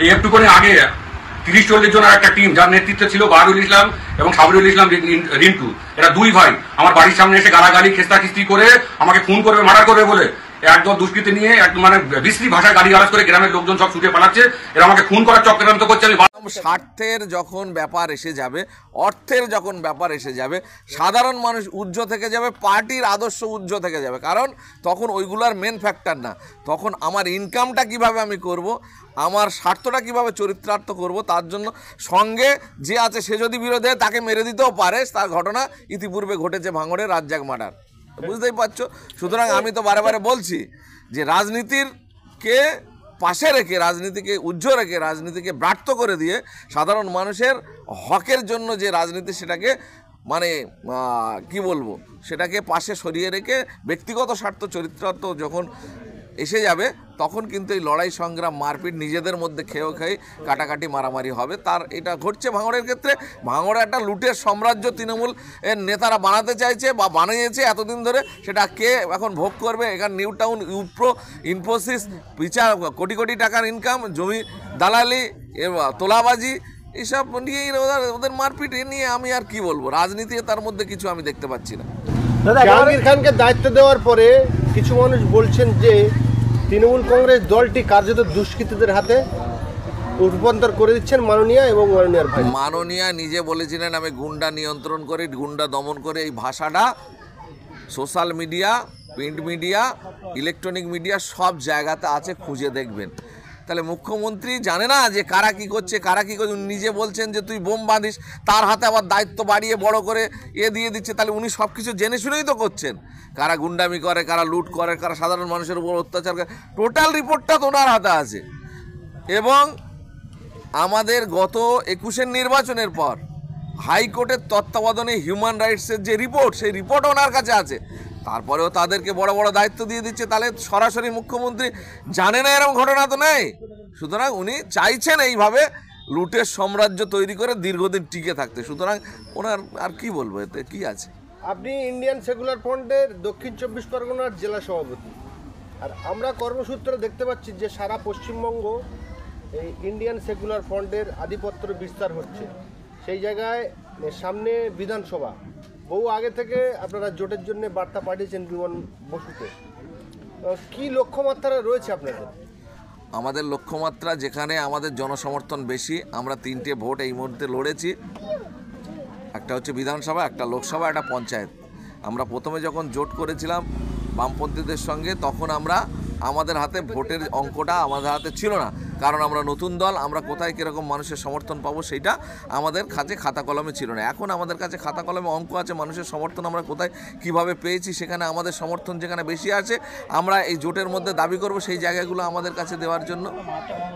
এই একটুখানি আগে 30-40 জনের একটা টিম, যার নেতৃত্বে ছিল বাহারুল ইসলাম এবং সাবরুল ইসলাম রিন্টু, এরা দুই ভাই আমার বাড়ির সামনে এসে গালাগালি খেস্তাখিস্তি করে আমাকে খুন করবে, মার্ডার করবে বলে একদল দুষ্কৃতি নিয়ে মানে বিশ্রী ভাষায় গাড়ি আওয়াজ করে গ্রামের লোকজন সব ছুটে পালাচ্ছে। এরা আমাকে খুন করার চক্রান্ত করছে। আমি স্বার্থের যখন ব্যাপার এসে যাবে, অর্থের যখন ব্যাপার এসে যাবে, সাধারণ মানুষ উজ্জ্ব থেকে যাবে, পার্টির আদর্শ উজ্জ্ব থেকে যাবে। কারণ তখন ওইগুলার মেন ফ্যাক্টর না, তখন আমার ইনকামটা কিভাবে আমি করব, আমার স্বার্থটা কিভাবে চরিত্রার্থ করব, তার জন্য সঙ্গে যে আছে সে যদি বিরোধী তাকে মেরে দিতেও পারে। তার ঘটনা ইতিপূর্বে ঘটেছে ভাঙড়ে রাজ্জাক মার্ডার, বুঝতেই পারছো। সুতরাং আমি তো বারে বারে বলছি যে রাজনীতিকে পাশে রেখে, রাজনীতিকে উজ্জ্বল রেখে, রাজনীতিকে ব্রাত্য করে দিয়ে সাধারণ মানুষের হকের জন্য যে রাজনীতি, সেটাকে মানে কি বলবো, সেটাকে পাশে সরিয়ে রেখে ব্যক্তিগত স্বার্থ চরিত্রার্থ যখন এসে যাবে, তখন কিন্তু এই লড়াই সংগ্রাম মারপিট নিজেদের মধ্যে খেয়েও খেয়ে কাটাকাটি মারামারি হবে। তার এটা ঘটছে ভাঙড়ের ক্ষেত্রে। ভাঙড়ে একটা লুটের সাম্রাজ্য তৃণমূল এর নেতারা বানাতে চাইছে বা বানিয়েছে এতদিন ধরে, সেটা কে এখন ভোগ করবে? এখানে নিউ টাউন, ইউপ্রো, ইনফোসিস, বিচার, কোটি কোটি টাকার ইনকাম, জমি দালালি, তোলাবাজি, এসব নিয়েই ওদের মারপিট। এ নিয়ে আমি আর কি বলবো, রাজনীতি তার মধ্যে কিছু আমি দেখতে পাচ্ছি না। জাহাঙ্গীর খানকে দায়িত্ব দেওয়ার পরে কিছু মানুষ বলছেন যে তৃণমূল কংগ্রেস দলটি কার্যত দুষ্কৃতীদের হাতে রূপান্তর করে দিচ্ছেন মাননীয়া এবং মাননীয়ার ভাই। মাননীয়া নিজে বলেছিলেন আমি গুন্ডা নিয়ন্ত্রণ করে, গুন্ডা দমন করে। এই ভাষাটা social media, print media, electronic media সব জায়গাতে আছে, খুঁজে দেখবেন। তাহলে মুখ্যমন্ত্রী জানে না যে কারা কী করছে, কারা কী করছে? নিজে বলছেন যে তুই বোম বাঁধিস, তার হাতে আবার দায়িত্ব বাড়িয়ে বড় করে দিয়ে দিচ্ছে। তাহলে উনি সব কিছু জেনে শুনেই তো করছেন, কারা গুন্ডামি করে, কারা লুট করে, কারা সাধারণ মানুষের উপর অত্যাচার করে। টোটাল রিপোর্টটা তো ওনার হাতে আছে। এবং আমাদের গত 21-এর নির্বাচনের পর হাইকোর্টের তত্ত্বাবধানে হিউম্যান রাইটসের যে রিপোর্ট, সেই রিপোর্ট ওনার কাছে আছে। তারপরেও তাদেরকে বড় বড় দায়িত্ব দিয়ে দিচ্ছে। তাহলে সরাসরি মুখ্যমন্ত্রী জানে না এরকম ঘটনা তো নেই। সুতরাং উনি চাইছেন এইভাবে লুটের সাম্রাজ্য তৈরি করে দীর্ঘদিন টিকে থাকতে। সুতরাং ওনার আর কি বলবো, এতে কি আছে? আপনি ইন্ডিয়ান সেকুলার ফ্রন্টের দক্ষিণ 24 পরগনার জেলা সভাপতি, আর আমরা কর্মসূত্রে দেখতে পাচ্ছি যে সারা পশ্চিমবঙ্গ এই ইন্ডিয়ান সেকুলার ফ্রন্টের আধিপত্য বিস্তার হচ্ছে। সেই জায়গায় সামনে বিধানসভা, বহু আগে থেকে আপনারা জোটের জন্য বার্তা পাঠিয়েছেন বিমান বসুতে। কি লক্ষ্যমাত্রা রয়েছে আপনাদের? আমাদের লক্ষ্যমাত্রা, যেখানে আমাদের জনসমর্থন বেশি, আমরা 3টে ভোট এই মুহূর্তে লড়েছি। একটা হচ্ছে বিধানসভা, একটা লোকসভা, একটা পঞ্চায়েত। আমরা প্রথমে যখন জোট করেছিলাম বামপন্থীদের সঙ্গে, তখন আমাদের হাতে ভোটের অঙ্কটা আমাদের হাতে ছিল না। কারণ আমরা নতুন দল, আমরা কোথায় কীরকম মানুষের সমর্থন পাবো সেইটা আমাদের কাছে খাতা কলমে ছিল না। এখন আমাদের কাছে খাতা কলমে অঙ্ক আছে, মানুষের সমর্থন আমরা কোথায় কিভাবে পেয়েছি, সেখানে আমাদের সমর্থন যেখানে বেশি আছে, আমরা এই জোটের মধ্যে দাবি করব সেই জায়গাগুলো আমাদের কাছে দেওয়ার জন্য।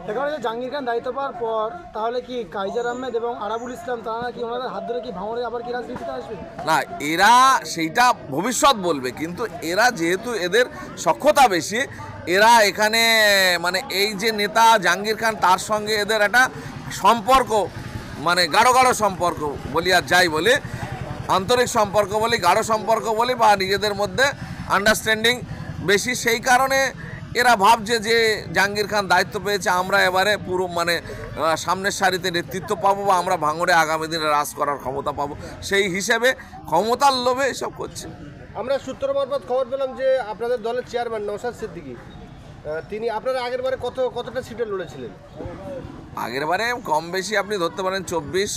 এখানে যে জাহাঙ্গীর খান দায়িত্ব পাওয়ার পর তাহলে কি কাইজার আহমেদ এবং আরাবুল ইসলাম, তারা কি ওনাদের হাত ধরে কি ভাঙড়ে আবার কি রাজনীতিতে আসবে? না, এরা সেইটা ভবিষ্যৎ বলবে, কিন্তু এরা যেহেতু এদের সক্ষতা বেশি, এরা এখানে মানে এই যে নেতা জাহাঙ্গীর খান, তার সঙ্গে এদের একটা সম্পর্ক, মানে গাঢ় গাঢ় সম্পর্ক বলি, আর যাই বলি আন্তরিক সম্পর্ক বলি, গাঢ় সম্পর্ক বলি, বা নিজেদের মধ্যে আন্ডারস্ট্যান্ডিং বেশি। সেই কারণে এরা ভাবছে যে জাহাঙ্গীর খান দায়িত্ব পেয়েছে, আমরা এবারে পুরো মানে সামনের সারিতে নেতৃত্ব পাবো, বা আমরা ভাঙড়ে আগামী দিনে রাজ করার ক্ষমতা পাবো। সেই হিসেবে ক্ষমতার লোভে এসব করছে। আমরা সূত্র মারফত খবর পেলাম যে আপনাদের দলের চেয়ারম্যান নওশাদ সিদ্দিকী, তিনি আপনারা আগের বারে কতটা সিটে লড়েছিলেন? আগের বারে কম বেশি আপনি ধরতে পারেন 24।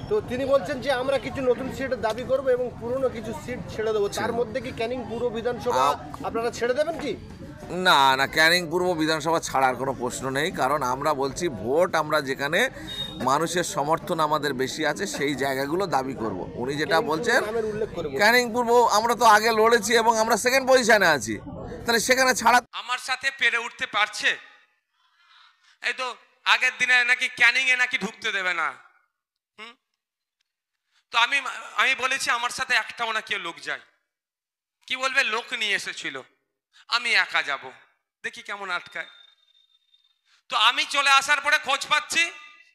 তো তিনি বলছেন যে আমরা কিছু নতুন সিটের দাবি করব এবং পুরনো কিছু সিট ছেড়ে দেবো। তার মধ্যে কি ক্যানিং পূর্ব বিধানসভা আপনারা ছেড়ে দেবেন কি? না না, ক্যানিং পূর্ব বিধানসভা ছাড়ার কোনো প্রশ্ন নেই। কারণ আমরা বলছি ভোট, আমরা যেখানে মানুষের সমর্থন আমাদের বেশি আছে সেই জায়গাগুলো দাবি করব। উনি যেটা বলছেন ক্যানিং পূর্ব, আমরা তো আগে লড়েছি এবং আমরা সেকেন্ড পজিশনে আছি, তাহলে সেখানে ছাড়া আমার সাথে পেরে উঠতে পারছে? এই তো আগের দিনে নাকি ক্যানিং এ নাকি ঢুকতে দেবে না। তো আমি বলেছি আমার সাথে একটাও না কেউ লোক যায়, কি বলবে লোক নিয়ে এসেছিল, আমি একা যাব, দেখি কেমন আটকায়। তো আমি চলে আসার পরে খোঁজ পাচ্ছি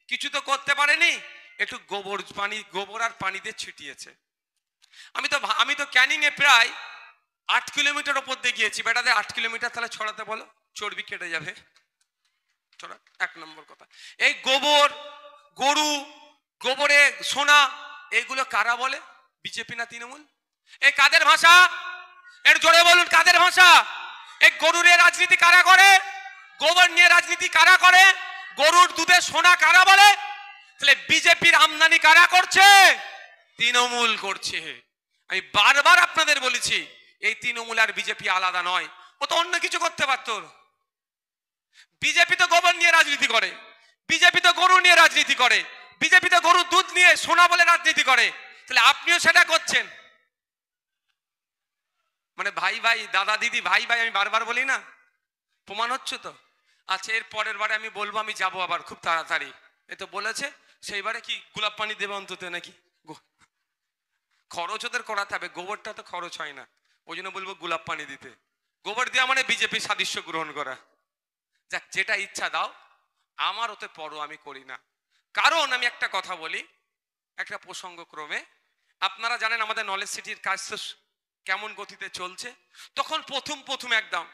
কিছু তো করতে পারেনি, একটু গোবর আর পানিতে ছিটিয়েছে। আমি তো ক্যানিং এ প্রায় 8 কিলোমিটার ওপর দিয়ে গিয়েছি। বেটাদের 8 কিলোমিটার তাহলে ছড়াতে বলো, চর্বি কেটে যাবে। চলো, 1 নম্বর কথা, এই গোবর, গরু, গোবরে সোনা, এগুলো কারা বলে? বিজেপি না তৃণমূল? এই কাদের ভাষা? এর জোরে বলুন, কাদের ভাষা? এই গরুর রাজনীতি কারা করে? গোবর নিয়ে রাজনীতি কারা করে? গরুর দুধে সোনা কারা বলে? তাহলে বিজেপির আমদানি কারা করছে? তৃণমূল করছে। আমি বারবার আপনাদের বলেছি, এই তৃণমূল আর বিজেপি আলাদা নয়, ও তো অন্য কিছু করতে পারত। বিজেপি তো গোবর নিয়ে রাজনীতি করে, বিজেপি তো গরু নিয়ে রাজনীতি করে, বিজেপি তো গরুর দুধ নিয়ে সোনা বলে রাজনীতি করে। তাহলে আপনিও সেটা করছেন। মানে ভাই ভাই, দাদা দিদি, ভাই ভাই, আমি বারবার বলি না, প্রমাণ হচ্ছে তো। আচ্ছা, এর পরের বারে আমি বলবো, আমি যাবো আবার খুব তাড়াতাড়ি। এ তো বলেছে, সেইবারে কি গোলাপ পানি দেবে অন্তত নাকি? খরচ ওদের করাতে হবে, গোবরটা তো খরচ হয় না, ওই জন্য বলবো গোলাপ পানি দিতে। গোবর দেওয়া মানে বিজেপি সাদৃশ্য গ্রহণ করা। যাক, যেটা ইচ্ছা দাও, আমার ওতে পরো আমি করি না। কারণ আমি একটা কথা বলি, একটা প্রসঙ্গক্রমে, আপনারা জানেন আমাদের নলেজ সিটির কাজ তো কেমন গতিতে চলছে। তখন প্রথম একদম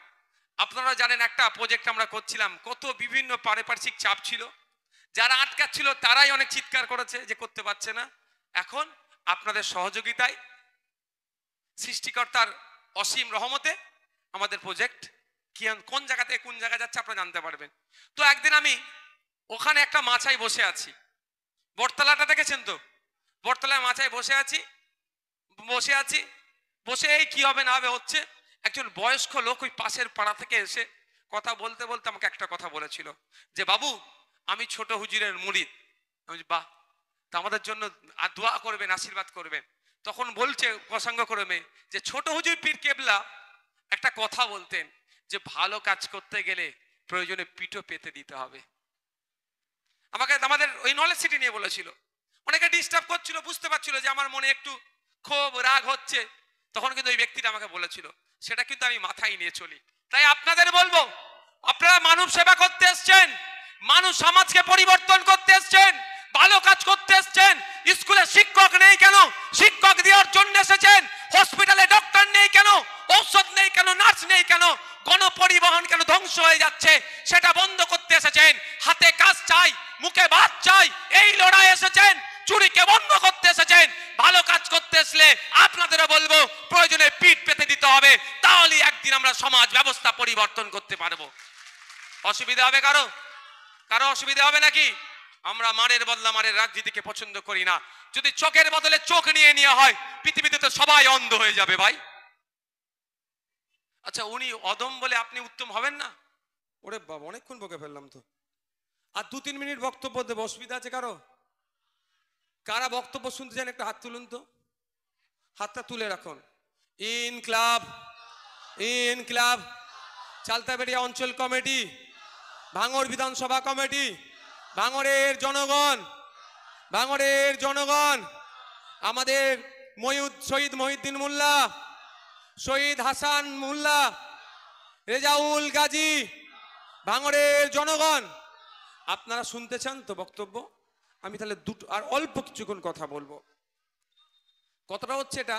আপনারা জানেন একটা প্রজেক্ট আমরা করছিলাম, কত বিভিন্ন পারিপার্শ্বিক চাপ ছিল, যারা আটকাচ্ছিল তারাই অনেক চিৎকার করেছে যে করতে পারছে না। এখন আপনাদের সহযোগিতায়, সৃষ্টিকর্তার অসীম রহমতে আমাদের প্রজেক্ট কি কোন জায়গা থেকে কোন জায়গা যাচ্ছে আপনারা জানতে পারবেন। তো একদিন আমি ওখানে একটা মাচায় বসে আছি, বটতলাটা দেখেছেন তো, বটতলায় মাচায় বসে আছি, বসে এই কি হবে না হবে হচ্ছে। একজন বয়স্ক লোক ওই পাশের পাড়া থেকে এসে কথা বলতে বলতে আমাকে একটা কথা বলেছিল যে, বাবু আমি ছোট হুজুরের মুরিদ। আমি বাহ, তা আমাদের জন্য দোয়া করবেন, আশীর্বাদ করবেন। তখন বলছে প্রসঙ্গক্রমে যে, ছোট হুজুর পীর কেবলা একটা কথা বলতেন যে, ভালো কাজ করতে গেলে প্রয়োজনে পিঠও পেতে দিতে হবে। আমাকে আমাদের ওই নলেজ সিটি নিয়ে বলেছিল, অনেকে ডিস্টার্ব করছিল, বুঝতে পারছিল যে আমার মনে একটু ক্ষোভ রাগ হচ্ছে, তখন কিন্তু ওই ব্যক্তিটা আমাকে বলেছিল, সেটা কিন্তু আমি মাথায় নিয়ে চলি। তাই আপনাদের বলবো, আপনারা মানব সেবা করতে এসছেন, মানুষ সমাজকে পরিবর্তন করতে এসছেন, ভালো কাজ করতে এসছেন। স্কুলে শিক্ষক নেই কেন? শিক্ষক দেওয়ার জন্য এসেছেন। হসপিটালে ডক্টর নেই কেন? ঔষধ নেই কেন? নার্স নেই কেন? গণপরিবহন কেন ধ্বংস হয়ে যাচ্ছে সেটা বন্ধ করতে এসেছেন। হাতে কাজ চাই, মুখে ভাত চাই, এই লড়াই এসেছেন। চুরিকে বন্ধ করতে এসেছেন। ভালো কাজ করতে আসলে আপনাদেরও বলবো, প্রয়োজনে পিঠ পেতে দিতে হবে, তাহলে একদিন আমরা সমাজ ব্যবস্থা পরিবর্তন করতে পারবো। অসুবিধা হবে কারো? কারো অসুবিধা হবে নাকি? আমরা মারের বদলা মারের রাজনীতিকে পছন্দ করি না। যদি চোখের বদলে চোখ নিয়ে হয়, পৃথিবীতে তো সবাই অন্ধ হয়ে যাবে ভাই। আচ্ছা, উনি অদম বলে আপনি উত্তম হবেন না? ওরে বাবা, অনেকক্ষণ বকে ফেললাম তো। আর 2-3 মিনিট বক্তব্য দেবো, অসুবিধা আছে কারো? কারা বক্তব্য শুনতে চান একটা হাত তুলুন তো, হাতটা তুলে রাখুন। ইনক্লাব চালতাবেড়িয়া অঞ্চল কমিটি, ভাঙড় বিধানসভা কমিটি, ভাঙড়ের জনগণ, আমাদের শহীদ মহিউদ্দিন মোল্লা, শহীদ হাসান মোল্লা, রেজাউল গাজী, ভাঙড়ের জনগণ, আপনারা শুনতে চান তো বক্তব্য? আমি তাহলে দুটো আর অল্প কিছুক্ষণ কথা বলবো। কথাটা হচ্ছে এটা,